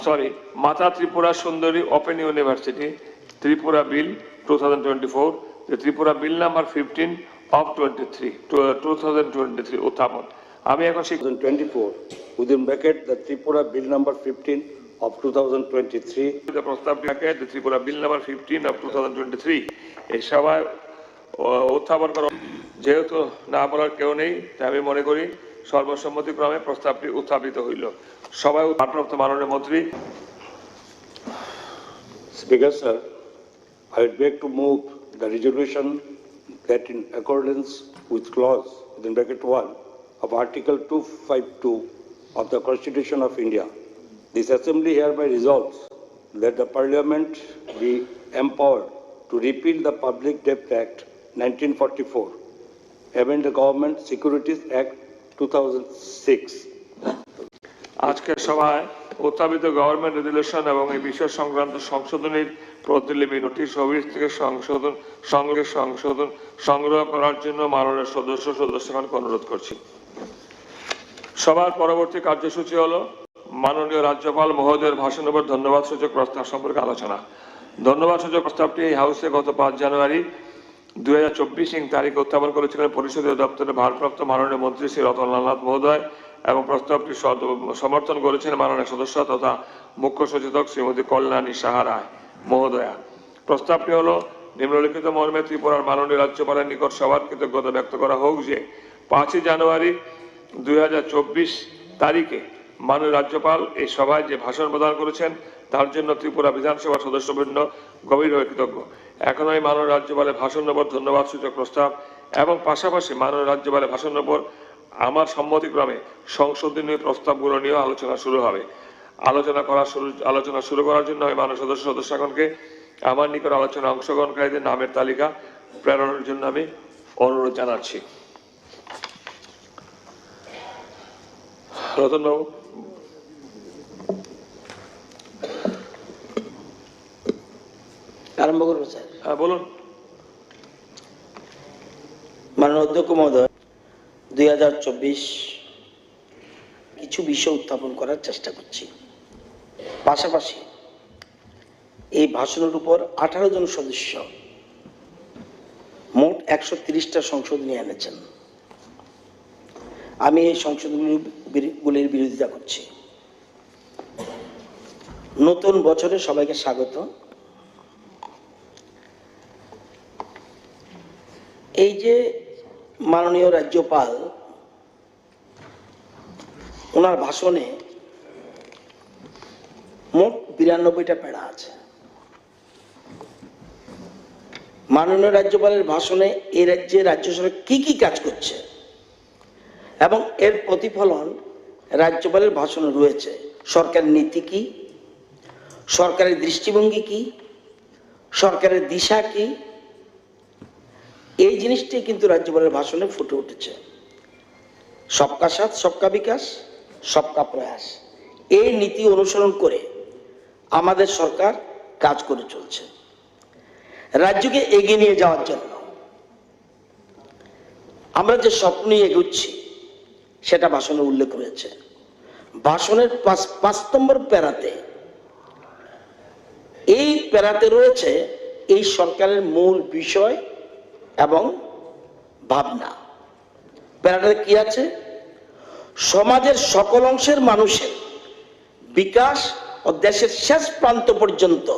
sorry, Mata Tripura Sundari Open University, Tripura Bill 2024, the Tripura Bill number 15 of 2023, Utthapan. আমি এখন 2024 within bracket the Tripura Bill number 15 of 2023, the প্রস্তাবটি bracket the Tripura Bill number 15 of 2023 এই সভায় উত্থাপন করা যেহেতু না বলার কেউ নেই তাই আমি মনে করি সর্বসম্মতিক্রমে প্রস্তাবটি উত্থাপিত হইল। সভায় ভারপ্রাপ্ত মাননীয় মন্ত্রী। Speaker sir, I would beg to move the resolution that in accordance with clause within bracket 1 of Article 252 of the Constitution of India, this Assembly hereby resolves that the Parliament be empowered to repeal the Public Debt Act 1944, amend the Government Securities Act 2006. আজকের সভায় উত্থাপিত government resolution এবং এই বিষয় সংক্রান্ত সংশোধনীর প্রতিলিপি notice office থেকে সংগ্রহ করার জন্য মাননীয় সদস্যগণকে অনুরোধ করছি। সভার পরবর্তী কার্যসূচি হলো মাননীয় রাজ্যপাল মহোদয়ের ভাষণের উপর ধন্যবাদ সূচক প্রস্তাব সম্পর্কে আলোচনা। ধন্যবাদ সূচক প্রস্তাবটি এই হাউসে গত 5 জানুয়ারি 2024 তারিখে উত্থাপন করেছিলেন পরিষদীয় দপ্তরের ভারপ্রাপ্ত মাননীয় মন্ত্রী শ্রী রতনলাল নাথ মহোদয় এবং প্রস্তাবটি সমর্থন করেছেন মাননীয় সদস্য তথা মুখ্য সচেতক শ্রীমতী কল্যাণী সাহা রায় মহোদয়া। প্রস্তাবটি হলো নিম্নলিখিত মর্মে ত্রিপুরার মাননীয় রাজ্যপালের নিকট সবার কৃতজ্ঞতা ব্যক্ত করা হোক যে 5 জানুয়ারি 2024 তারিখে মাননীয় রাজ্যপাল এই সভায় যে ভাষণ প্রদান করেছেন তার জন্য ত্রিপুরা বিধানসভার সদস্যবৃন্দ গভীরভাবে কৃতজ্ঞ। এখন আমি মাননীয় রাজ্যপালের ভাষণের উপর ধন্যবাদ সূচক প্রস্তাব এবং পাশাপাশি মাননীয় রাজ্যপালের ভাষণের উপর আমার সম্মতিক্রমে সংশোধনীয় প্রস্তাবগুলো নিয়ে আলোচনা শুরু হবে। আলোচনা শুরু করার জন্য আমি মাননীয় সদস্যগণকে আমার নিকট আলোচনা অংশগ্রহণকারীদের নামের তালিকা প্রেরণের জন্য আমি অনুরোধ জানাচ্ছি। রতনবাবু। আরম্ভ করবো স্যার? হ্যাঁ বলুন। মাননীয় অধ্যক্ষ মহোদয়, 2024 কিছু বিষয় উত্থাপন করার চেষ্টা করছি। পাশাপাশি এই ভাষণের উপর 18 জন সদস্য মোট 130টা সংশোধনী এনেছেন। আমি এই সংশোধনীগুলির বিরোধিতা করছি। নতুন বছরে সবাইকে স্বাগত। এই যে মাননীয় রাজ্যপাল ওনার ভাষণে মোট 92টা প্যারা আছে। মাননীয় রাজ্যপালের ভাষণে এই রাজ্যে রাজ্য সরকার কি কি কাজ করছে এবং এর প্রতিফলন রাজ্যপালের ভাষণে রয়েছে। সরকারের নীতি কি, সরকারের দৃষ্টিভঙ্গি কি, সরকারের দিশা কি, এই জিনিসটি কিন্তু রাজ্যপালের ভাষণে ফুটে উঠেছে। সবকা সাথ সবকা বিকাশ, সবকা প্রয়াস, এই নীতি অনুসরণ করে আমাদের সরকার কাজ করে চলছে। রাজ্যকে এগিয়ে নিয়ে যাওয়ার জন্য আমরা যে স্বপ্ন নিয়ে এগোচ্ছি সেটা ভাষণে উল্লেখ রয়েছে। ভাষণের 5 নম্বর প্যারাতে, এই প্যারাতে রয়েছে এই সরকারের মূল বিষয় এবং ভাবনা। প্যারাটাতে কি আছে? সমাজের সকল অংশের মানুষের বিকাশ ও দেশের শেষ প্রান্ত পর্যন্ত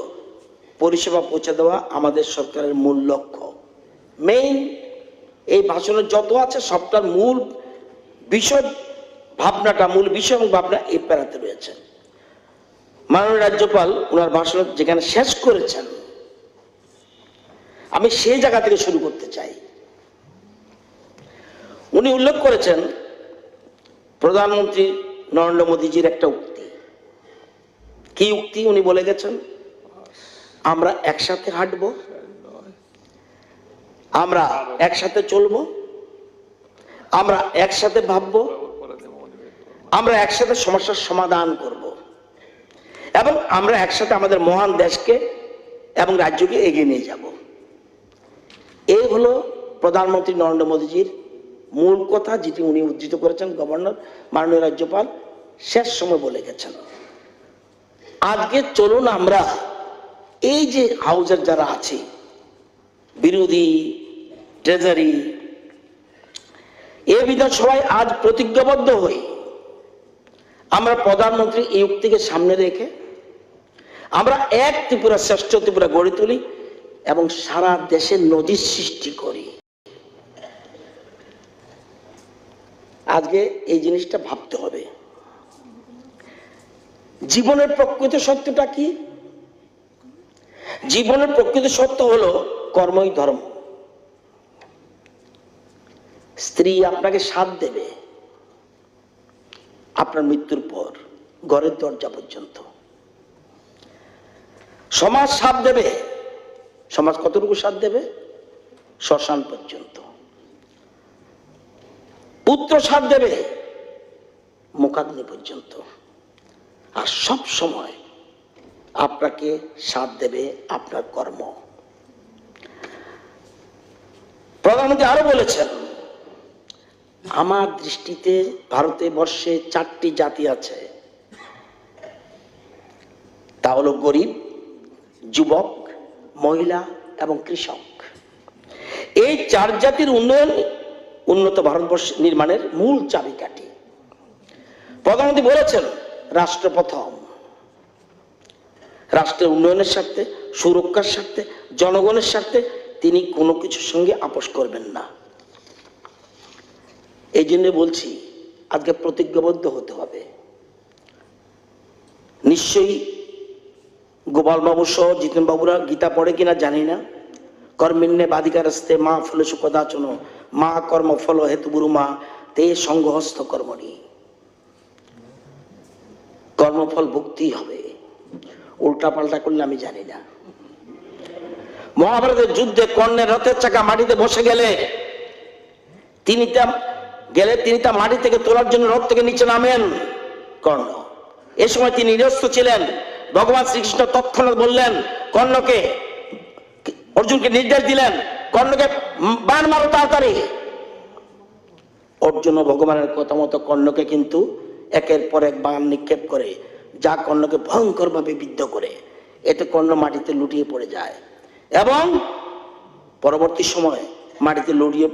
পরিষেবা পৌঁছে দেওয়া আমাদের সরকারের মূল লক্ষ্য। মেইন এই ভাষণে যত আছে সবটার মূল বিষয় ভাবনাটা, মূল বিষয় এবং ভাবনা এই প্যারাতে রয়েছে। মাননীয় রাজ্যপাল ওনার ভাষণ যেখানে শেষ করেছেন আমি সেই জায়গা থেকে শুরু করতে চাই। উনি উল্লেখ করেছেন প্রধানমন্ত্রী নরেন্দ্র মোদীজির একটা উক্তি। কি উক্তি উনি বলে গেছেন? আমরা একসাথে হাঁটবো, আমরা একসাথে চলবো, আমরা একসাথে ভাববো, আমরা একসাথে সমস্যার সমাধান করব এবং আমরা একসাথে আমাদের মহান দেশকে এবং রাজ্যকে এগিয়ে নিয়ে যাব। এই হলো প্রধানমন্ত্রী নরেন্দ্র মোদীজির মূল কথা, যেটি উনি উদ্ধৃত করেছেন গভর্নর মাননীয় রাজ্যপাল শেষ সময় বলে গেছেন। আজকে চলুন আমরা এই যে হাউজের যারা আছে, বিরোধী, ট্রেজারি, এ বিধানসভায় আজ প্রতিজ্ঞাবদ্ধ হই আমরা প্রধানমন্ত্রী এই উক্তিকে সামনে রেখে আমরা এক ত্রিপুরা শ্রেষ্ঠ ত্রিপুরা গড়ে তুলি এবং সারা দেশে নজির সৃষ্টি করি। আজকে এই জিনিসটা ভাবতে হবে। জীবনের প্রকৃত সত্যটা কি? জীবনের প্রকৃত সত্য হলো কর্মই ধর্ম। স্ত্রী আপনাকে সাথ দেবে আপনার মৃত্যুর পর, ঘরের দরজা পর্যন্ত। সমাজ সাথ দেবে। সমাজ কতটুকু সাথ দেবে? শ্মশান পর্যন্ত। পুত্র সাথ দেবে মুখাগ্নি পর্যন্ত। আর সব সময় আপনাকে সাথ দেবে আপনার কর্ম। প্রধানমন্ত্রী আরো বলেছেন, আমার দৃষ্টিতে ভারতে বর্ষে 4টি জাতি আছে, তা হলো গরিব, যুবক, মহিলা এবং কৃষক। এই 4 জাতির উন্নয়ন উন্নত ভারতবর্ষ নির্মাণের মূল চাবিকাঠি। প্রধানমন্ত্রী বলেছেন, রাষ্ট্র প্রথম। রাষ্ট্রের উন্নয়নের স্বার্থে, সুরক্ষার স্বার্থে, জনগণের স্বার্থে তিনি কোনো কিছুর সঙ্গে আপোষ করবেন না। এই জন্য বলছি, আজকে প্রতিজ্ঞাবদ্ধ হতে হবে। নিশ্চয়ই গোপাল বাবু সহ জিতেন বাবুরা গীতা পড়ে কিনা জানি না। কর্মিণ্যে বাধিকারস্তে মা ফলেষু কদাচন মা কর্ম ফল হেতু গুরু মা তে সংঘহস্ত কর্মণি। কর্মফল ভুগতেই হবে, উল্টা পাল্টা করলে আমি জানি না। মহাভারতের যুদ্ধে কর্ণের রথের চাকা মাটিতে বসে গেলে তিনি তা মাটি থেকে তোলার জন্য রথ থেকে নিচে নামেন কর্ণ। এ সময় তিনি নিরস্ত্র ছিলেন। ভগবান শ্রীকৃষ্ণ তৎক্ষণাৎ বললেন কর্ণকে, অর্জুনকে নির্দেশ দিলেন, কর্ণকে বাণ মারো তাড়াতাড়ি। অর্জুন ভগবানের কথা মতো কর্ণকে কিন্তু একের পর এক বাণ নিক্ষেপ করে, যা কর্ণকে ভয়ঙ্কর ভাবে বিদ্ধ করে। এতে কর্ণ মাটিতে লুটিয়ে পড়ে যায় এবং পরবর্তী সময় মাটিতে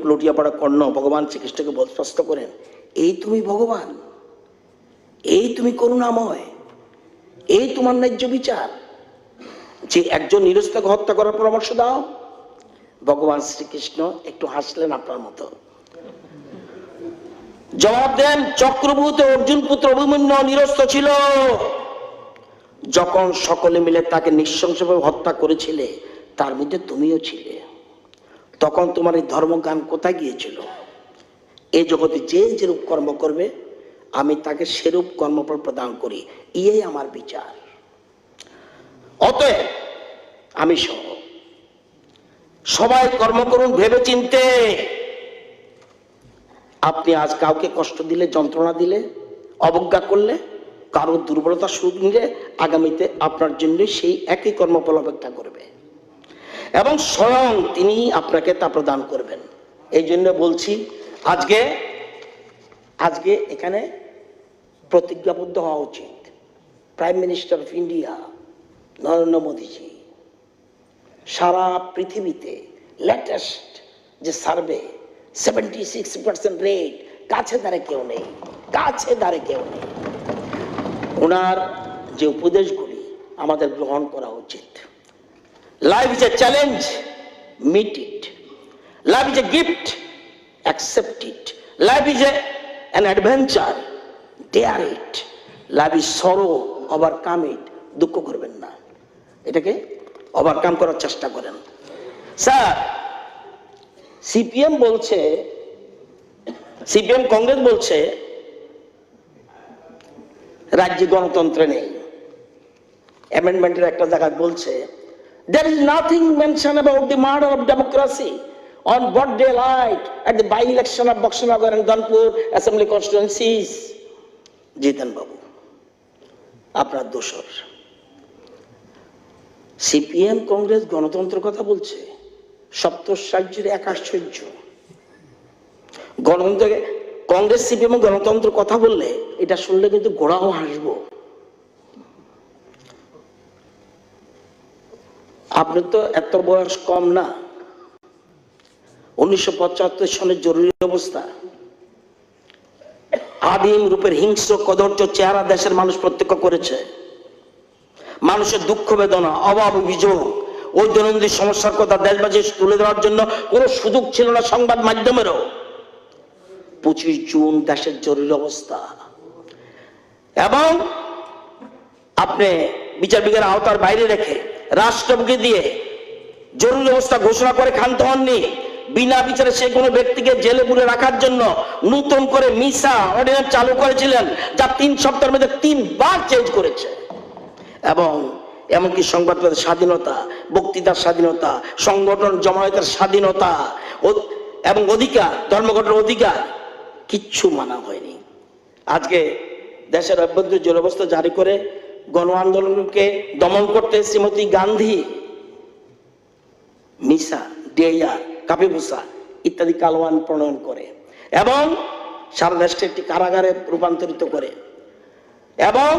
লুটিয়ে পড়া কর্ণ ভগবান শ্রীকৃষ্ণকে প্রশ্ন করেন, এই তুমি ভগবান, এই তুমি করুণাময়, এই তোমার ন্যায্য বিচার যে একজন নিরস্ত্রকে হত্যা করার পরামর্শ দাও? ভগবান শ্রীকৃষ্ণ একটু হাসলেন আপনার মতো, জবাব দেন, চক্রভূত অর্জুন পুত্র অভিমন্যু নিরস্ত্র ছিল। যখন সকলে মিলে তাকে নৃশংসভাবে হত্যা করেছিলে, তার মধ্যে তুমিও ছিলে। তখন তোমার এই ধর্মজ্ঞান কোথায় গিয়েছিল? এই জগতে যে যেরূপ কর্ম করবে আমি তাকে সেরূপ কর্মফল প্রদান করি, ইয়েই আমার বিচার। অতএব আমি সহ সবাই কর্ম করুন ভেবে চিনতে। আপনি আজ কাউকে কষ্ট দিলে, যন্ত্রণা দিলে, অবজ্ঞা করলে, কারো দুর্বলতা সুযোগ নিলে আগামীতে আপনার জন্য সেই একই কর্মফল অপেক্ষা করবে এবং স্বয়ং তিনি আপনাকে তা প্রদান করবেন। এই জন্য বলছি, আজকে এখানে প্রতিজ্ঞাবদ্ধ হওয়া উচিত। Prime minister of India Narendra Modiji সারা পৃথিবীতে লেটেস্ট যে সার্ভে 76% রেট, কাছে ধারে কেউ নেই, কাছে ধারে কেউ নেই। ওনার যে উপদেশগুলি আমাদের গ্রহণ করা উচিত। Life is a challenge, meet it. Life is a gift, accept it. Life is an adventure, dare it. Life is sorrow, overcome it. দুঃখ করবেন না, এটাকে ওভারকাম করার চেষ্টা করেন। স্যার, সিপিএম কংগ্রেস বলছে রাজ্যে গণতন্ত্র নেই। অ্যামেন্ডমেন্টের একটা জায়গায় বলছে there is nothing mentioned about the murder of democracy on broad daylight at the by-election of Bakshinagar and Danpur assembly constituencies. জিতেন বাবু, আপনার দোষর। সিপিএম কংগ্রেস গণতন্ত্র কথা বলছে, সপ্তশ্চর্যের এক আশ্চর্য। গণতন্ত্রকে কংগ্রেস সিপিএম গণতন্ত্র কথা বললে এটা শুনলে কিন্তু গোড়াও হাসবো। আপনি তো এত বয়স কম না। 1975 সনের জরুরি অবস্থা, আদিম রূপের হিংস্র কদর্য চেহারা দেশের মানুষ প্রত্যক্ষ করেছে। মানুষের দুঃখ বেদনা, অভাব, অভিযোগ, ওই দৈনন্দিন সমস্যার কথা দেশবাসী তুলে দেওয়ার জন্য কোনো সুযোগ ছিল না সংবাদ মাধ্যমেরও। 25 জুন দেশের জরুরি অবস্থা, এবং আপনি বিচার বিজ্ঞানের আওতার বাইরে রেখে রাষ্ট্রপতি দিয়ে জরুরি অবস্থা ঘোষণা করে ক্ষান্ত হননি। বিনা বিচারে সে কোনো ব্যক্তিকে জেলে পুরে রাখার জন্য নতুন করে মিসা অর্ডিন্যান্স চালু করেছিলেন, যা 3 সপ্তাহের মধ্যে 3 বার চেঞ্জ করেছে। এবং এমনকি সংবাদপত্রের স্বাধীনতা, বক্তৃতার স্বাধীনতা, সংগঠন জমায়েতের স্বাধীনতা এবং অধিকার, ধর্মঘটের অধিকার কিচ্ছু মানা হয়নি। আজকে দেশের অভ্যন্তরীণ জরুরি অবস্থা জারি করে গণ আন্দোলনকে দমন করতে শ্রীমতী গান্ধী মিসা, ডিআইআর, কাপিভুসা ইত্যাদি কালোয়ান প্রণয়ন করে এবং সারা দেশকে একটি কারাগারে রূপান্তরিত করে, এবং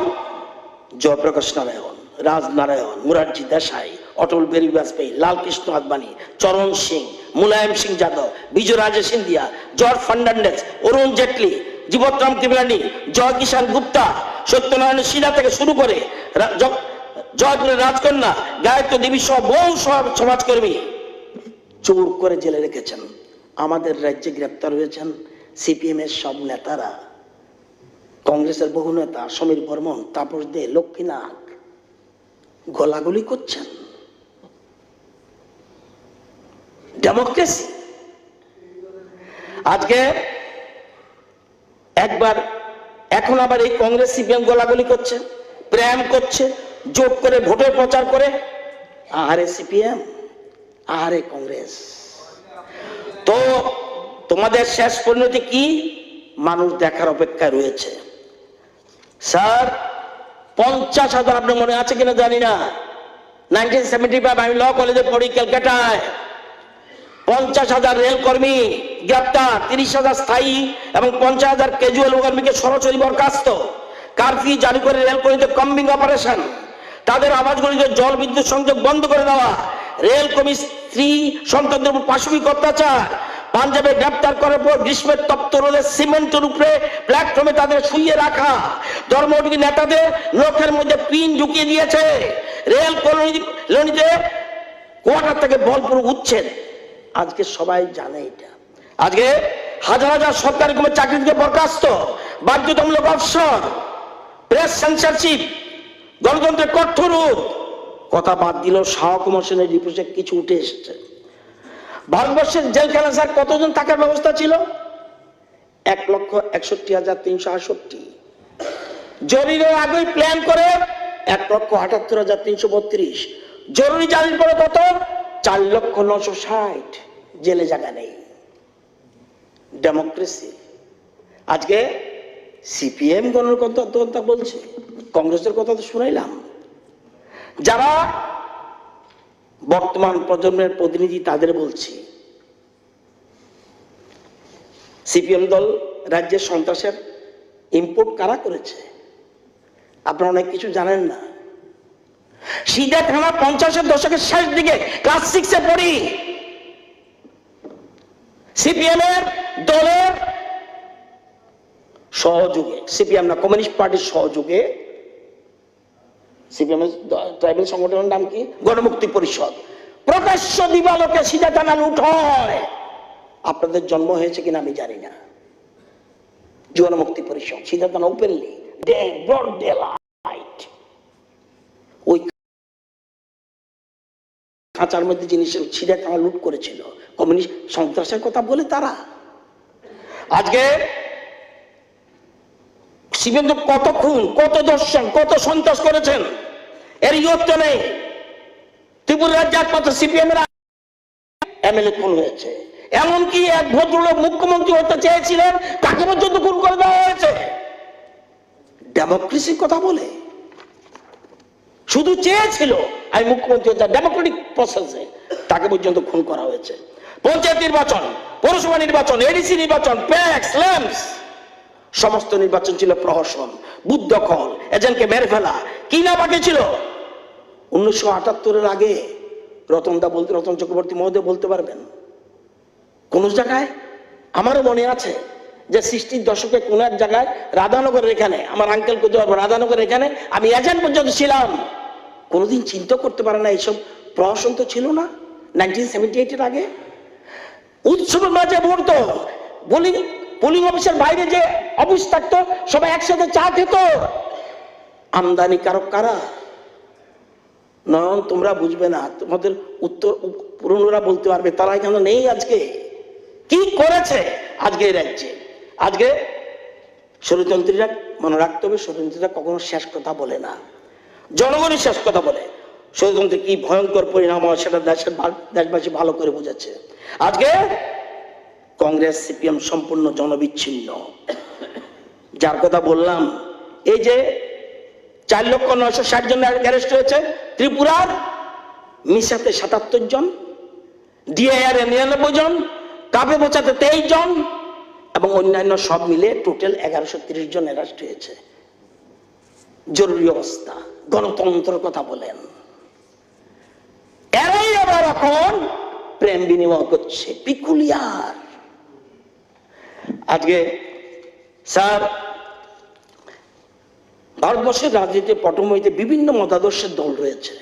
জয়প্রকাশ নারায়ণ, রাজনারায়ণ, মুরারজি দেশাই, অটল বিহারী বাজপেয়ী, লালকৃষ্ণ আদবানি, চরণ সিং, মুলায়ম সিং যাদব, বিজয় রাজে সিন্ধিয়া, জর্জ ফার্নান্ডেজ, অরুণ জেটলি, জীবতরাম কৃপলানি, জয় কিষাণ গুপ্তা, সত্যনারায়ণ সিনহা থেকে শুরু করে জয়পুরের রাজকন্যা, গায়ত্রী দেবী সহ বহু সমাজকর্মী চোর করে জেলে রেখেছেন। আমাদের রাজ্যে গ্রেপ্তার হয়েছেন সিপিএম এর সব নেতারা, কংগ্রেসের বহু নেতা, সমীর বর্মন, তাপস দে, লক্ষ্মীনাথ গোলাগুলি করছেন। ডেমোক্রেসি আজকে একবার, এখন আবার এই কংগ্রেস সিপিএম গোলাগুলি করছে, প্রেম করছে, জোট করে ভোটের প্রচার করে। আরে সিপিএম, আরে কংগ্রেস, তো তোমাদের শেষ পরিণতি কি মানুষ দেখার অপেক্ষায় রয়েছে। স্যার 50,000, আপনার মনে আছে কিনা জানি না, 1975 আমি ল কলেজে পড়ি ক্যালকাটায়, 50,000 রেল কর্মী গ্রেপ্তার, 30,000 স্থায়ী এবং 50,000 ক্যাজুয়াল কর্মীকে সরাসরি বরখাস্ত, কারফিউ জারি করে রেল কর্মীদের কম্বিং অপারেশন, তাদের আবাসগুলিতে জল বিদ্যুৎ সংযোগ বন্ধ করে দেওয়া, রেল কর্মী স্ত্রী সন্তানদের উপর পাশবিক অত্যাচার, পাঞ্জাবে গ্রেপ্তার করার পর গ্রীষ্মের তপ্ত রোদে সিমেন্টের উপরে প্ল্যাটফর্মে তাদের শুইয়ে রাখা, ধর্মঘটী নেতাদের লোকের মধ্যে পিন ঢুকিয়ে দিয়েছে, রেল কলোনিতে কোয়ার্টার থেকে বলপুর উচ্ছেদ। আজকে সবাই জানে এটা। আজকে হাজার হাজার সরকারি কর্মী চাকরি থেকে বরখাস্ত, বাধ্যতামূলক অবসর, প্রেস সেন্সরশিপ, গণতন্ত্রের কঠোর রূপ। কথা বাদ দিল, শাহ কুমার সেনের রিপোর্টে কিছু উঠে এসেছে। ভারতবর্ষের জেলখানা স্যার কতজন থাকার ব্যবস্থা ছিল? 1,61,368। জরুরি আগেই প্ল্যান করে 1,78,332। জরুরি জারির পরে কত? 4,960। জেলে জায়গা নেই। ডেমোক্রেসি। আজকে সিপিএম গণতন্ত্র বলছে, কংগ্রেসের কথা তো শুনাইলাম। যারা বর্তমান প্রজন্মের প্রতিনিধি তাদের বলছি, সিপিএম দল রাজ্যের সন্ত্রাসের ইম্পোর্ট কারা করেছে? আপনারা অনেক কিছু জানেন না। সিধা থানা 50-এর দশকের শেষ দিকে ক্লাস 6-এ পড়ি, সিপিএম এর দলের সহযোগে, সিপিএম না কমিউনিস্ট পার্টির সহযোগে, সিপিএম এর ট্রাইবাল সংগঠনের নাম কি? গণমুক্তি পরিষদ। প্রকাশ্য দিবালোকে সিধা থানা লুট হয়। আপনাদের জন্ম হয়েছে কিনা আমি জানি না। গণমুক্তি পরিষদ সিধা থানা ওপেনলি ব্রড ডে লাইট, ওই খাঁচার মধ্যে জিনিস সিধা থানা লুট করেছিল কমিউনিস্ট সন্ত্রাসের কথা বলে তারা। আজকে সিপিএম কত খুন, কত দর্শন, কত সন্ত্রাস করেছেন, এর ইয়ত নেই। ত্রিপুরা রাজ্যে একমাত্র সিপিএম এর এমএলএ খুন হয়েছে। এমনকি এক ভদ্রলোক মুখ্যমন্ত্রী হতে চেয়েছিলেন, তাকে পর্যন্ত খুন করে দেওয়া হয়েছে। ডেমোক্রেসির কথা বলে, শুধু চেয়েছিল আমি মুখ্যমন্ত্রী হতে, ডেমোক্রেটিক প্রসেসে তাকে পর্যন্ত খুন করা হয়েছে। পঞ্চায়েত নির্বাচন, পৌরসভা নির্বাচন, এডিসি নির্বাচন, প্যাক্স, ল্যাম্পস, সমস্ত নির্বাচন ছিল প্রহসন, বুথ দখল, এজেন্টকে মেরে ফেলা। কি না বাকি ছিল? 1978-এর আগে রতন চক্রবর্তী মহোদয় বলতে পারবেন কোন জায়গায়? আমারও মনে আছে যে 60-র দশকে কোন এক জায়গায় রাধানগরের এখানে, আমার আঙ্কেল কোথাও রাধানগরের এখানে আমি এজেন্ট পর্যন্ত ছিলাম, কোনোদিন চিন্তা করতে পারে না এইসব প্রহসন তো ছিল না 1978-এর আগে। উৎসবের মাঝে মুহূর্ত পোলিং অফিসের বাইরে যে অফিস থাকতো, সবাই একসাথে চা খেত। আমদানি কারক কারা? নয়ন, তোমরা বুঝবে না, তোমাদের উত্তর পুরনোরা বলতে পারবে, তারা এখানে নেই। আজকে কি করেছে আজকে এই রাজ্যে? আজকে ষড়যন্ত্রীরা মনে রাখতে হবে, ষড়যন্ত্রীরা কখনো শেষ কথা বলে না, জনগণই শেষ কথা বলে। ষড়যন্ত্রে কি ভয়ঙ্কর পরিণাম হয় সেটা দেশবাসী ভালো করে বুঝেছে। আজকে কংগ্রেস সিপিএম সম্পূর্ণ জনবিচ্ছিন্ন। যার কথা বললাম, এই যে 4,960,000 জন অ্যারেস্ট হয়েছে, ত্রিপুরার মিশাতে 77 জন, ডিআইআর 99 জন, কাপে বোঝাতে 23 জন এবং অন্যান্য সব মিলে টোটাল 1130 জন অ্যারেস্ট হয়েছে। জরুরি অবস্থা, গণতন্ত্রের কথা বলেন, এরাই আবার এখন প্রেম বিনিময় করছে, পিকুলিয়ার। আজকে স্যার, ভারতবর্ষের রাজনীতির পটভূমিতে বিভিন্ন মতাদর্শের দল রয়েছে,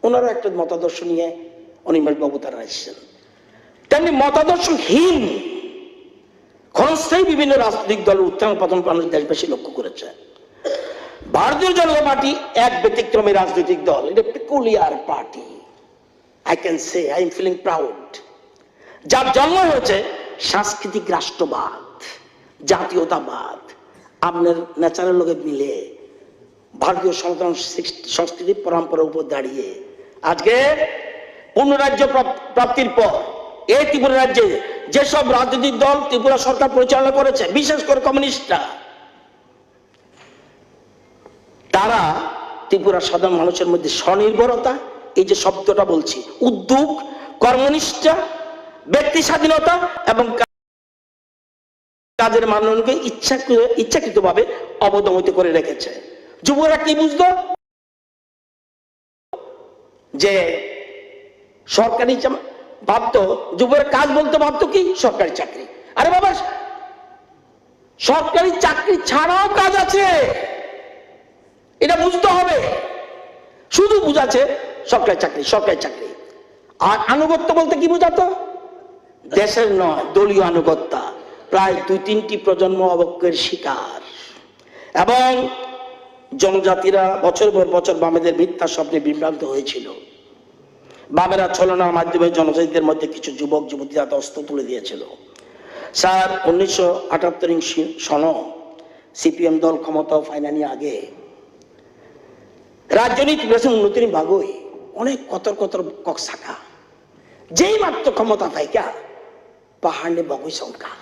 ওনারা একটা মতাদর্শ নিয়ে অনিমেষ বাবু তারা এসেছেন। তেমনি মতাদর্শহীন ক্ষণস্থায়ী বিভিন্ন রাজনৈতিক দলের উত্থান পতন মানুষ দেশবাসী লক্ষ্য করেছে। ভারতীয় জনতা পার্টি এক ব্যতিক্রমী রাজনৈতিক দল, এটা peculiar party. I can say I am feeling proud. যার জন্ম হয়েছে সাংস্কৃতিক রাষ্ট্রবাদ, জাতীয়তাবাদ, আপনার ন্যাচারাল লোকে মিলে ভারতীয় সনাতন সংস্কৃতি পরম্পরার উপর দাঁড়িয়ে আজকে পূর্ণ রাজ্য প্রাপ্তির পর এই ত্রিপুরা রাজ্যে যেসব রাজনৈতিক দল ত্রিপুরা সরকার পরিচালনা করেছে, বিশেষ করে কমিউনিস্টরা, তারা ত্রিপুরার সাধারণ মানুষের মধ্যে স্বনির্ভরতা, এই যে শব্দটা বলছি, উদ্যোগ, কর্মনিষ্ঠা, ব্যক্তি স্বাধীনতা এবং কাজের মানকে ইচ্ছাকৃতভাবে অবদমিত করে রেখেছে। যুবরা কি বুঝলো? যে সরকারি ভাবতো, যুবরা কাজ বলতে ভাবতো কি সরকারি চাকরি। আরে বাবা, সরকারি চাকরি ছাড়াও কাজ আছে, এটা বুঝতে হবে। শুধু বুঝাচ্ছে সরকারি চাকরি, সরকারি চাকরি। আর আনুগত্য বলতে কি বুঝাতো? দেশের নয়, দলীয় আনুগত্যা। প্রায় 2-3টি প্রজন্ম অবক্ষয়ের শিকার এবং জনজাতিরা বছর পর বছর বামেদের মিথ্যা স্বপ্নে বিভ্রান্ত হয়েছিল। বামেরা ছলনার মাধ্যমে জনজাতিদের মধ্যে কিছু যুবক যুবতীরা অস্ত্র তুলে দিয়েছিল। স্যার, 1978 সন সিপিএম দল ক্ষমতা ফাইনালি আগে রাজনীতি বেশি উন্নতির ভাগই অনেক কতর কক শাখা, যেই মাত্র ক্ষমতা পাইকা পাহাড়ে বগুই সংখ্যা,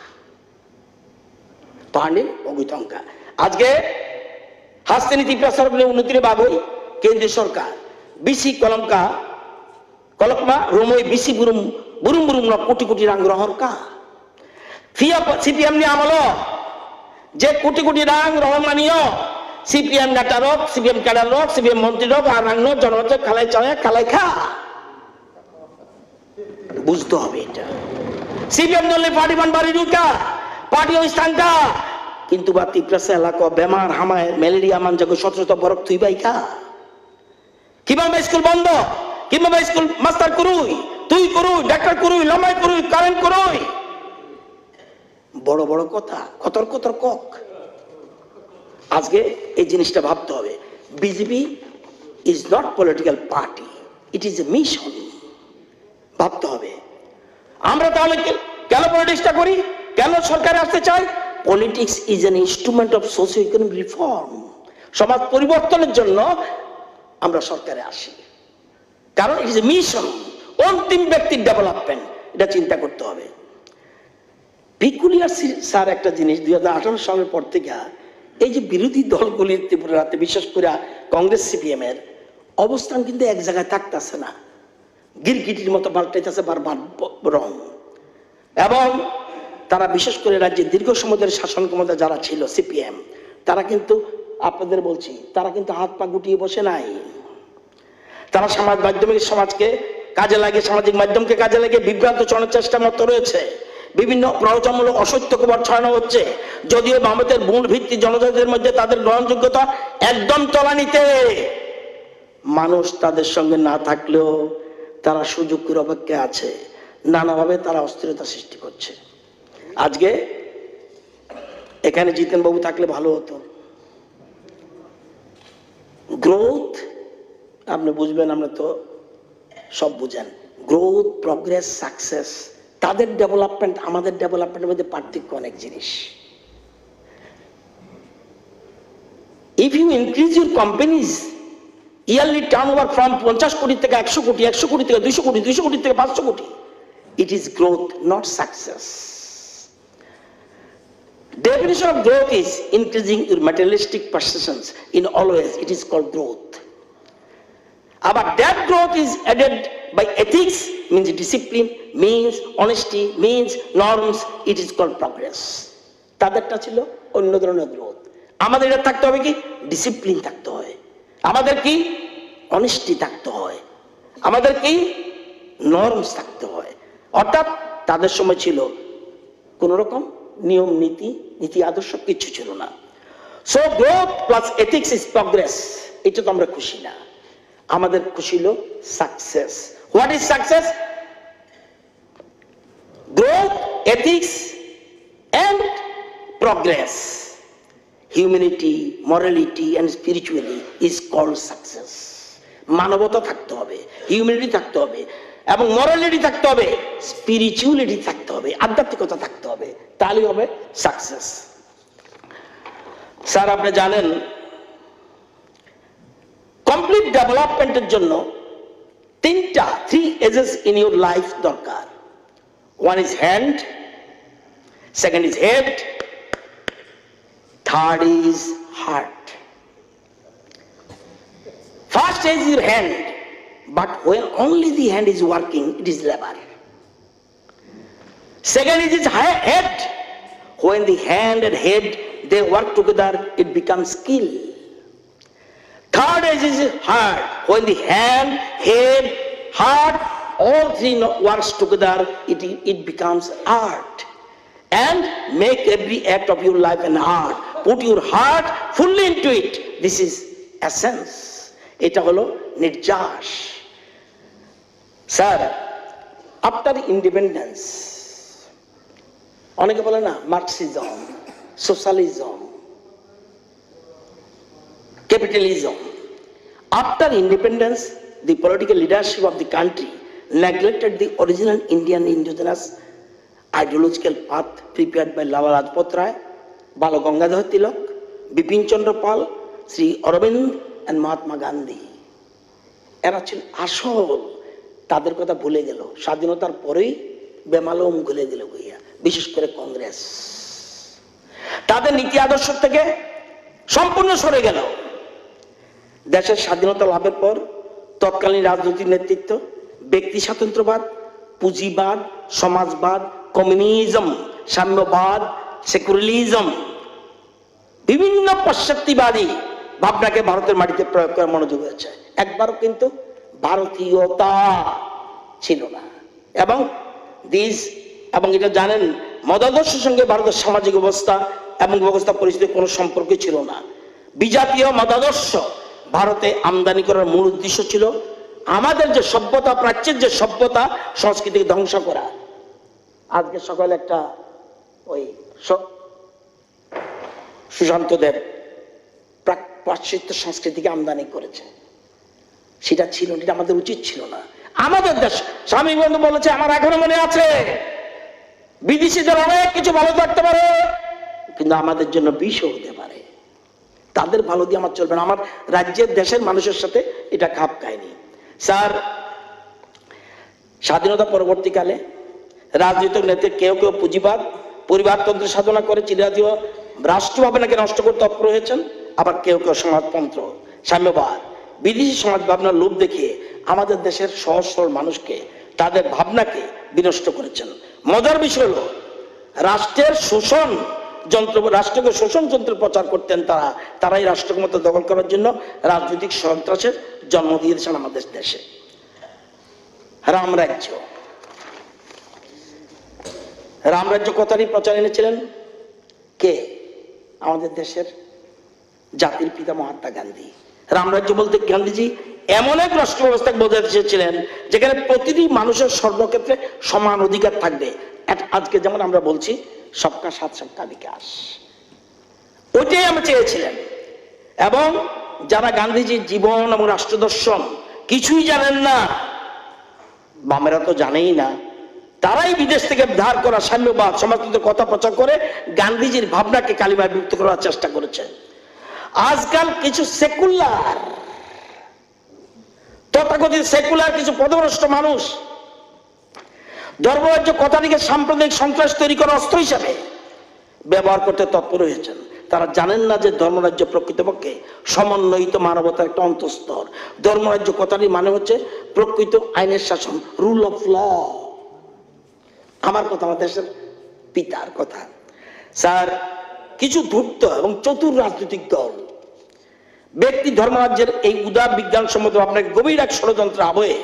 পাহাড়ে বগুই সংখ্যা। আজকে হাসতে নীতি প্রচার করে উন্নতির ভাগই কেন্দ্রীয় সরকার বিসি কলকমা রোমই বিসি বুরুম বুরুম বুরুম কোটি কোটি রাং রহর কা ফিয়া সিপিএম নি আমল যে কোটি কোটি রাং রহমানীয় সিপিএম নেতা রোগ, সিপিএম ক্যাডার রোগ, সিপিএম মন্ত্রী রোগ, আর রাং জনগণের খালাই চলে খালাই খা। বুঝতে হবে এটা। সিপিএম দলের পার্টি বাড়ি ঢুকা পার্টি স্থান কা, কিন্তু বা ত্রিপ্রাসা এলাকা বেমার হামায় ম্যালেরিয়া মান যাকে শত বরফ তুই বাই খা। কিভাবে স্কুল বন্ধ, কিভাবে স্কুল মাস্টার করুই, তুই করুই, ডাক্তার করুই, লম্বাই করুই, কারেন্ট করুই। বড় বড় কথা, কতর কতর কক। আজকে এই জিনিসটা ভাবতে হবে। BJP is not political party, it is a mission. ভাবতে হবে আমরা তাহলে কেন পলিটিক্সটা করি, কেন সরকারে আসতে চাই? Politics is an instrument of socio economic reform. সমাজ পরিবর্তনের জন্য আমরা সরকারে আসি, কারণ ইট ইজ এ মিশন, অন্তিম ব্যক্তির ডেভেলপমেন্ট। এটা চিন্তা করতে হবে। পিকুলিয়ার স্যার একটা জিনিস, 2018 সালের পর থেকে এই যে বিরোধী দলগুলির ত্রিপুরাতে বিশেষ করে কংগ্রেস সিপিএম এর অবস্থান কিন্তু এক জায়গায় থাকতেছে না, গিরগিটির মতো পাল্টাইতেছে বারবার রং। এবং তারা বিশেষ করে রাজ্যে দীর্ঘ সময় ধরে শাসন ক্ষমতা যারা ছিল সিপিএম, তারা কিন্তু আপনাদের বলছি, তারা কিন্তু হাত পা গুটিয়ে বসে নাই। তারা সমাজ মাধ্যমিক সমাজকে কাজে লাগে, সামাজিক মাধ্যমকে কাজে লাগে বিভ্রান্ত চলার চেষ্টা মত রয়েছে, বিভিন্ন প্ররোচনামূলক অসত্য খবর ছড়ানো হচ্ছে। যদিও ভারতের মূল ভিত্তি জনজাতিদের মধ্যে তাদের গ্রহণযোগ্যতা একদম তলানিতে, মানুষ তাদের সঙ্গে না থাকলেও তারা সুযোগের অপেক্ষা আছে, নানাভাবে তারা অস্থিরতা সৃষ্টি করছে। আজকে এখানে জিতেন বাবু থাকলে ভালো হতো। গ্রোথ আপনি বুঝবেন, আমরা তো সব বুঝেন। গ্রোথ, প্রগ্রেস, সাকসেস, তাদের ডেভেলপমেন্ট আমাদের ডেভেলপমেন্টের মধ্যে পার্থক্য অনেক জিনিস। If you increase your company's yearly turnover from 50 crore থেকে 100 কোটি, 100 কোটি থেকে 200 কোটি, 200 কোটি থেকে 500 কোটি, it is growth, not success. Definition of growth is increasing your materialistic possessions in all ways. It is called growth. But that growth is added by ethics, means discipline, means honesty, means norms. It is called progress. তাদেরটা ছিল অন্য ধরনের growth. আমাদের এটা থাকতে হবে কি, discipline থাকতে হয়, আমাদের কি অনেস্টি থাকতে হয়, আমাদের কি নর্মস থাকতে হয়। অর্থাৎ তাদের সময় ছিল কোন রকম নিয়ম নীতি, নীতি আদর্শ কিছু ছিল না। So growth plus ethics is progress. এটা তো আমরা খুশি না, আমাদের খুশি হলো success. What is success? Growth, ethics and progress, humanity, morality and spiritually is called success. মানবতা থাকতে হবে, হিউম্যানিটি থাকতে হবে, এবং মরালিটি থাকতে হবে, স্পিরিচুয়ালিটি থাকতে হবে, আধ্যাত্মিকতা থাকতে হবে, তাহলেই হবে সাকসেস। স্যার আপনি জানেন কমপ্লিট ডেভেলপমেন্টের জন্য three ages in your life দরকার। One is hand, second is head, third is heart. First is your hand, but when only the hand is working, it is labor. Second is its head. When the hand and head they work together, it becomes skill. Third is its heart. When the hand, head, heart, all three works together, it becomes art. And make every act of your life an art. Put your heart fully into it. This is essence. এটা হলো নির্যাস। Sir after independence অনেকে বলে না Marxism, socialism, capitalism. After independence the political leadership of the country neglected the original Indian indigenous ideological path prepared by Lala Lajpat Rai, Bal Gangadhar Tilak, Bipin Chandra Pal, Sri Aurobindo and Mahatma Gandhi. এরা ছিল আসল, তাদের কথা ভুলে গেল, স্বাধীনতার পরেই বেমালুম ভুলে গেল গইয়া, বিশেষ করে কংগ্রেস তাদের নীতি আদর্শ থেকে সম্পূর্ণ সরে গেল। দেশের স্বাধীনতা লাভের পর তৎকালীন রাজনৈতিক নেতৃত্ব ব্যক্তি স্বাতন্ত্র্যবাদ, পুঁজিবাদ, সমাজবাদ, কমিউনিজম, সাম্যবাদ, সেকুলারিজম, বিভিন্ন পাশ্চাত্যবাদী ভাবনাকে ভারতের মাটিতে প্রয়োগ করার মনোযোগ হয়েছে। একবারও কিন্তু ভারতীয়তা ছিল না। এবং এটা জানেন মতাদর্শের সঙ্গে ভারতের সামাজিক অবস্থা এবং ব্যবস্থা পরিস্থিতির কোনো সম্পর্ক ছিল না। বিজাতীয় মতাদর্শ ভারতে আমদানি করার মূল উদ্দেশ্য ছিল আমাদের যে সভ্যতা, প্রাচ্যের যে সভ্যতা সংস্কৃতিকে ধ্বংস করা। আজকে সকালে একটা ওই সুশান্ত দেব পাশ্চাত্য সংস্কৃতিকে আমদানি করেছে, সেটা ছিল, এটা আমাদের উচিত ছিল না। আমাদের দেশ স্বামী বন্ধু বলেছে, আমার এখনো মনে আছে, বিদেশিদের অনেক কিছু ভালো থাকতে পারে কিন্তু আমাদের জন্য বিষও হতে পারে। তাদের ভালো দিয়ে আমার চলবে না, আমার রাজ্যের দেশের মানুষের সাথে এটা খাপ খায়নি। স্যার স্বাধীনতা পরবর্তীকালে রাজনৈতিক নেতা কেউ কেউ পুঁজিবাদ, পরিবারতন্ত্র সাধনা করে চিরজাতীয় রাষ্ট্র ভাবনাকে নষ্ট করতে অপ্র হয়েছেন, আবার কেউ কেউ সমাজতন্ত্র, সাম্যবাদ, বিদেশি সমাজ ভাবনার লোভ দেখিয়ে আমাদের দেশের সহজ সরল মানুষকে, তাদের ভাবনাকে বিনষ্ট করেছেন। মজার বিষয় হলো রাষ্ট্রের শোষণ যন্ত্র, রাষ্ট্রকে শোষণ যন্ত্র প্রচার করতেন তারাই রাষ্ট্র ক্ষমতা দখল করার জন্য রাজনৈতিক সন্ত্রাসের জন্ম দিয়েছেন আমাদের দেশে। রামরাজ্য। রামরাজ্য কথাটি প্রচার এনেছিলেন কে? আমাদের দেশের জাতির পিতা মহাত্মা গান্ধী। রামরাজ্য বলতে গান্ধীজি এমন এক রাষ্ট্র ব্যবস্থা বোঝাতে চেয়েছিলেন যেখানে প্রতিটি মানুষের সর্বক্ষেত্রে সমান অধিকার থাকবে। আজকে যেমন আমরা বলছি সবকা সাথ সবকা বিকাশ, ওইটাই আমরা চেয়েছিলেন। এবং যারা গান্ধীজির জীবন এবং রাষ্ট্র দর্শন কিছুই জানেন না, বামেরা তো জানেই না, তারাই বিদেশ থেকে ধার করা সাম্যবাদ সমাজতন্ত্রের কথা প্রচার করে গান্ধীজির ভাবনাকে কালিমায় বিলুপ্ত করার চেষ্টা করেছে। আজকাল কিছু সেকুলার, তথাকথিত সেকুলার কিছু পদভ্রষ্ট মানুষ ধর্মরাজ্য কথাটিকে সাম্প্রদায়িক সন্ত্রাস তৈরি করার অস্ত্র হিসাবে ব্যবহার করতে তৎপর হয়েছেন। তারা জানেন না যে ধর্মরাজ্য প্রকৃতপক্ষে সমন্বয়িত মানবতার একটা অন্তঃস্তর। ধর্মরাজ্য কথাটি মানে হচ্ছে প্রকৃত আইনের শাসন, রুল অফ ল। আমার কথা, আমার দেশের পিতার কথা। স্যার, কিছু ধূর্ত এবং চতুর রাজনৈতিক দল ব্যক্তি ধর্মরাজ্যের এই উদার বিজ্ঞানসম্মত আপনাকে গভীর এক ষড়যন্ত্র আবহে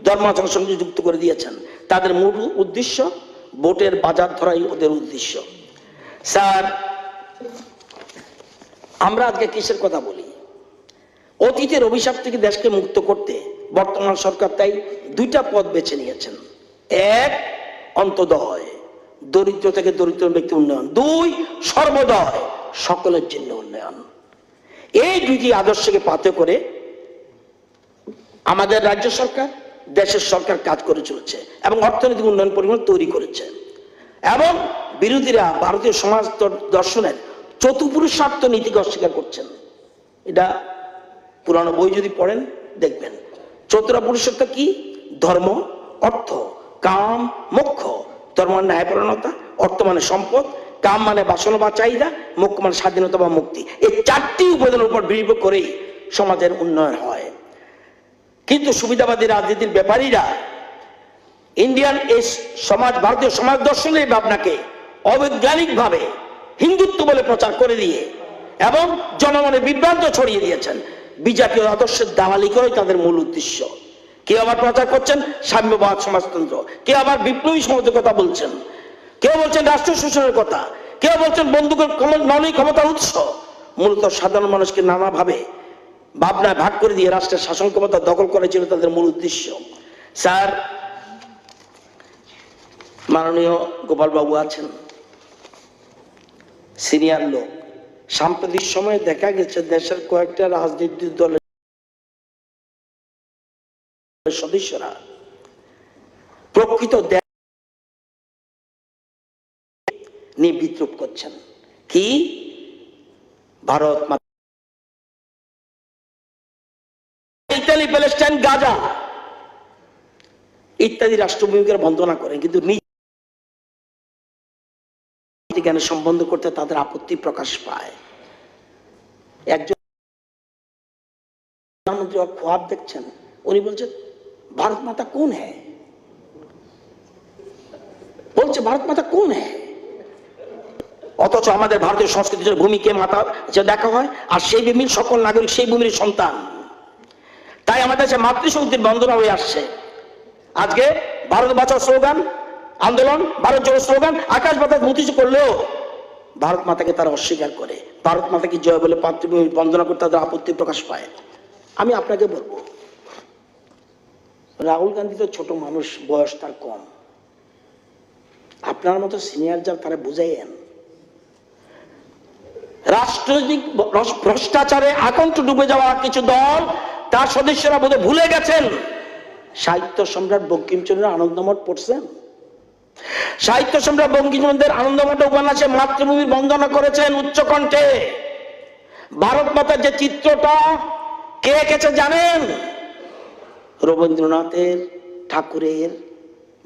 ধর্মাচরণের সঙ্গে যুক্ত করে দিয়েছেন। তাদের মূল উদ্দেশ্য ভোটের বাজার ধরাই ওদের উদ্দেশ্য। স্যার, আমরা আজকে কিসের কথা বলি? অতীতের অভিশাপ থেকে দেশকে মুক্ত করতে বর্তমান সরকার তাই দুইটা পথ বেছে নিয়েছেন। এক, অন্তোদয়, দরিদ্র থেকে দরিদ্র ব্যক্তি উন্নয়ন। দুই, সর্বোদয়, সকলের জন্য উন্নয়ন। এই দুইটি আদর্শকে পাথেয় করে আমাদের রাজ্য সরকার, দেশের সরকার কাজ করে চলেছে এবং অর্থনৈতিক উন্নয়ন পরিমাণ তৈরি করেছে। এবং বিরোধীরা ভারতীয় সমাজ দর্শনের চতুপুরুষার্থ নীতিকে অস্বীকার করছেন। এটা পুরানো বই যদি পড়েন দেখবেন। চতুরা পুরুষার্থ কি? ধর্ম, অর্থ, কাম, মোক্ষ। ধর্ম মানে ন্যায়পরায়ণতা, অর্থ মানে সম্পদ, কাম মানে বাসনা বা চাহিদা, মোক্ষ মানে স্বাধীনতা বা মুক্তি। এই চারটি উপাদানের উপর নির্ভর করেই সমাজের উন্নয়ন হয়। কিন্তু সুবিধাবাদী রাজনীতির ব্যাপারীরা ইন্ডিয়ান এই সমাজ, ভারতীয় সমাজ দর্শনের ভাবনাকে অবৈজ্ঞানিক ভাবে হিন্দুত্ব বলে প্রচার করে দিয়ে এবং জনমনে বিভ্রান্ত ছড়িয়ে দিয়েছেন। বিজাতীয় আদর্শের দালালি করে তাদের মূল উদ্দেশ্য। কেউ আবার প্রচার করছেন সাম্যবাদ সমাজতন্ত্র, কেউ আবার বিপ্লবী সমাজের কথা বলছেন, কেউ বলছেন রাষ্ট্র শোষণের কথা, কেউ বলছেন বন্দুকের ননই ক্ষমতার উৎস। মূলত সাধারণ মানুষকে নানাভাবে ভাবনায় ভাগ করে দিয়ে রাষ্ট্রের শাসন ক্ষমতা দখল করা ছিল তাদের মূল উদ্দেশ্য। স্যার, মাননীয় গোপাল বাবু আছেন, সিনিয়র লোক। সাম্প্রতিক সময়ে দেখা গেছে দেশের কয়েকটা রাজনৈতিক দলের সদস্যরা প্রকৃত নিয়ে বিদ্রুপ করছেন। কি? ভারত, ইতালি, প্যালেস্টাইন, গাজা ইত্যাদি রাষ্ট্রভূমিকে বন্দনা করেন, কিন্তু জ্ঞানের সম্বন্ধ করতে তাদের আপত্তি প্রকাশ পায়। একজন প্রধানমন্ত্রী খ্বাব দেখছেন, উনি বলছেন ভারত মাতা কোন হ্যায়, বলছে ভারত মাতা কোন হ্যায়। অথচ আমাদের ভারতীয় সংস্কৃতির ভূমিকে মাতা যে দেখা হয়, আর সেই ভূমির সকল নাগরিক সেই ভূমির সন্তান। তাই আমাদের দেশে মাতৃশক্তির বন্দনা হয়ে আসছে। আজকে ভারত বাঁচাও স্লোগান, আন্দোলন, ভারত জোড়ো স্লোগান আকাশ বাতাস মুতিচু করলেও ভারত মাতাকে তারা অস্বীকার করে। ভারত মাতাকে জয় বলে মাতৃভূমি বন্দনা করতে তাদের আপত্তি প্রকাশ পায়। আমি আপনাকে বলবো, রাহুল গান্ধী তো ছোট মানুষ, বয়স তার কম। আপনার মতো সিনিয়র যারা তারা বুঝাইয়েন। রাষ্ট্রনৈতিক ভ্রষ্টাচারে আকণ্ঠ ডুবে যাওয়া কিছু দল, তার সদস্যরা বোধহয় ভুলে গেছেন সাহিত্য সম্রাট বঙ্কিমচন্দ্রের আনন্দমঠ পড়ছেন। সাহিত্য সম্রাট বঙ্কিমচন্দ্রের আনন্দমঠ উপন্যাসে মাতৃভূমির বন্দনা করেছেন উচ্চকণ্ঠে। ভারত মাতার যে চিত্রটা কে এঁকেছে জানেন? রবীন্দ্রনাথের ঠাকুরের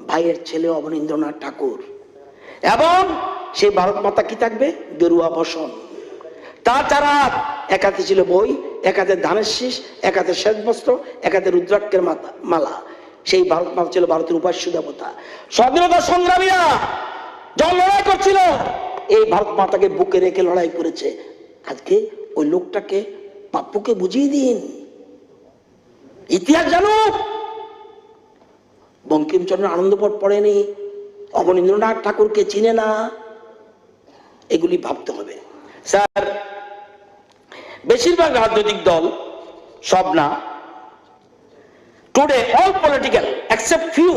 ভাইয়ের ছেলে অবনীন্দ্রনাথ ঠাকুর। এবং সেই ভারত মাতা কি থাকবে? গেরুয়া বসন। তাছাড়া এক হাতে ছিল বই, এক হাতে ধানের শীষ, এক হাতে শ্বেত বস্ত্র, এক হাতে রুদ্রাক্ষের মালা। সেই ভারত মাতা ছিল ভারতের উপাস্য দেবতা। স্বাধীনতা সংগ্রামীরা যখন লড়াই করছিল, এই ভারত মাতাকে বুকে রেখে লড়াই করেছে। আজকে ওই লোকটাকে পাপ্পুকে বুঝিয়ে দিন, ইতিহাস জানুক। বঙ্কিমচন্দ্র আনন্দপট পড়েনি, অবনীন্দ্রনাথ ঠাকুরকে চিনে না, এগুলি ভাবতে হবে। স্যার, বেশিরভাগ রাজনৈতিক দল, সব না, today all political except few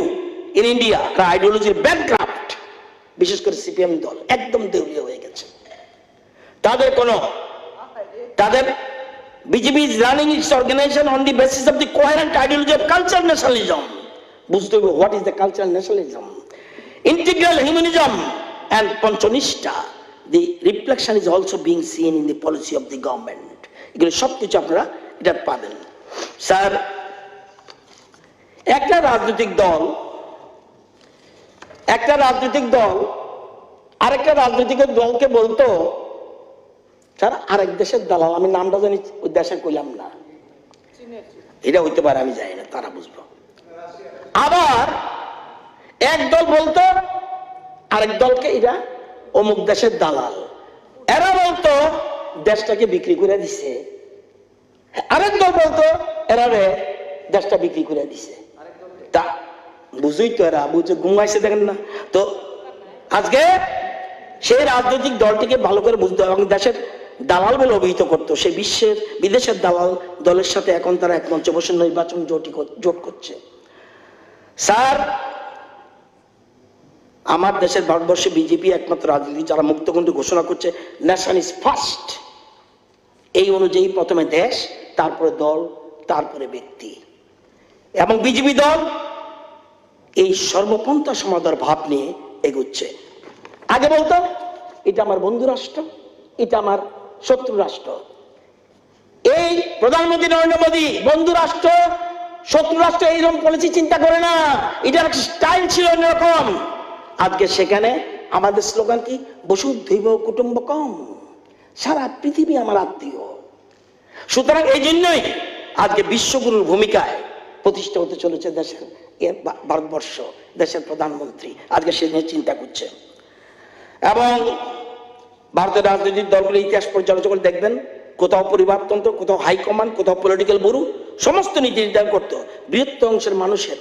in India ideology background, বিশেষ করে সিপিএম দল একদম দেউলিয়া হয়ে গেছে। তাদের BJP is running its organisation on the basis of the coherent ideology of cultural nationalism. বুঝতে হবে what is the cultural nationalism, integral humanism and Panchanishtha. The reflection is also being seen in the policy of the government. এগুলো সবকিছু আপনারা এটা পাবেন। Sir, একটা রাজনৈতিক দল আরেকটা রাজনৈতিক দলকে বলতো স্যার আরেক দেশের দালাল, আমি নামটা জানি ওই দেশে কইলাম না, এটা হইতে পারে আমি জানি না, তারা বুঝবো। আবার এক দল বলতো আরেক দলকে এটা অমুক দেশের দালাল, এরা বলতো দেশটাকে বিক্রি করে দিছে, আরেক দল বলতো এরা দেশটা বিক্রি করে দিছে। তা বুঝুই তো, এরা বুঝে ঘুমাইছে, দেখেন না তো। আজকে সেই রাজনৈতিক দলটিকে ভালো করে বুঝতে হবে এবং দেশের দালাল বলে অভিহিত করতো, সেই বিদেশের দালাল দলের সাথে এখন তারা এক মঞ্চে বসে নির্বাচন জোট করছে। স্যার, আমার দেশের ভারতবর্ষে বিজেপি একমাত্র রাজনীতি যারা মুক্তকণ্ঠে ঘোষণা করছে ন্যাশন ইজ ফার্স্ট। এই অনুযায়ী প্রথমে দেশ, তারপরে দল, তারপরে ব্যক্তি। এবং বিজেপি দল এই সর্বপন্থা সমাধার ভাব নিয়ে এগুচ্ছে। আগে বলতো এটা আমার বন্ধু রাষ্ট্র, এটা আমার শত্রু রাষ্ট্র। এই প্রধানমন্ত্রী নরেন্দ্র মোদী বন্ধু রাষ্ট্র শত্রু রাষ্ট্র এইরকম পলিসি চিন্তা করে না, এটার একটা স্টাইল ছিল অন্যরকম। আজকে সেখানে আমাদের স্লোগান কি? বসুধৈব কুটুম্বকম, সারা পৃথিবী আমার আত্মীয়। সুতরাং এই জন্যই আজকে বিশ্বগুরুর ভূমিকায় প্রতিষ্ঠা হতে চলেছে দেশের ভারতবর্ষ, দেশের প্রধানমন্ত্রী আজকে সে নিয়ে চিন্তা করছে। এবং ভারতের রাজনৈতিক দলগুলির ইতিহাস পর্যালোচনা করে দেখবেন, কোথাও পরিবারতন্ত্র, কোথাও হাইকমান্ড, কোথাও পলিটিক্যাল ব্যুরো, সমস্ত নীতি নির্ধারণ করতো। বৃহত্তর অংশের মানুষের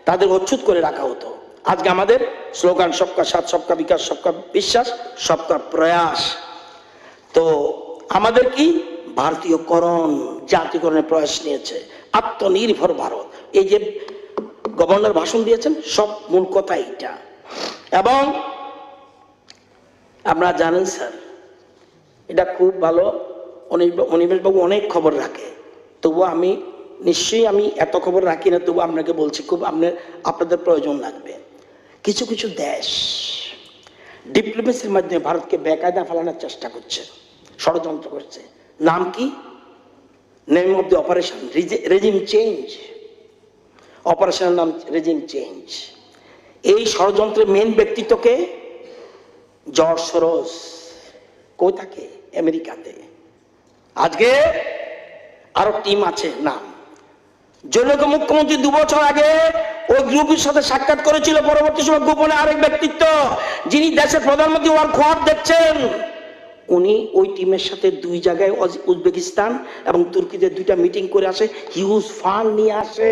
তাদের অচ্যুত করে রাখা হতো। আজকে আমাদের স্লোগান সবকা সাথ, সবকা বিকাশ, সবকা বিশ্বাস, সবকা প্রয়াস। তো আমাদের কি ভারতীয়করণ, জাতীয়করণের প্রয়াস নিয়েছে, আত্মনির্ভর ভারত। এই যে গভর্নর ভাষণ দিয়েছেন, সব মূল কথা এইটা। এবং আপনারা জানেন স্যার, এটা খুব ভালো, অনিমেষবাবু অনেক খবর রাখে, তবুও আমি নিশ্চয়ই আমি এত খবর রাখি না, তবু আপনাকে বলছি, খুব আপনাদের প্রয়োজন লাগবে। কিছু কিছু দেশ ডিপ্লোমেসির মাধ্যমে ভারতকে বেকায়দা ফেলানোর চেষ্টা করছে, ষড়যন্ত্র করছে। নাম কি? Name of the operation regime change. অপারেশনের নাম রেজিম চেঞ্জ। এই ষড়যন্ত্রের মেন ব্যক্তিত্বকে জর্জ সরোজ। কই থাকে? আমেরিকাতে। আজকে আরো টিম আছে নাম। জনৈক মুখ্যমন্ত্রী 2 বছর আগে ওই গ্রুপের সাথে সাক্ষাৎ করেছিল, পরবর্তী সময় গোপনে আরেক ব্যক্তিত্ব যিনি দেশের প্রধানমন্ত্রী ওয়ার খোয়াব দেখছেন, উনি ওই টিমের সাথে 2 জায়গায় উজবেকিস্তান এবং তুর্কিতে 2টা মিটিং করে আসে, হিউজ ফান্ড নিয়ে আসে।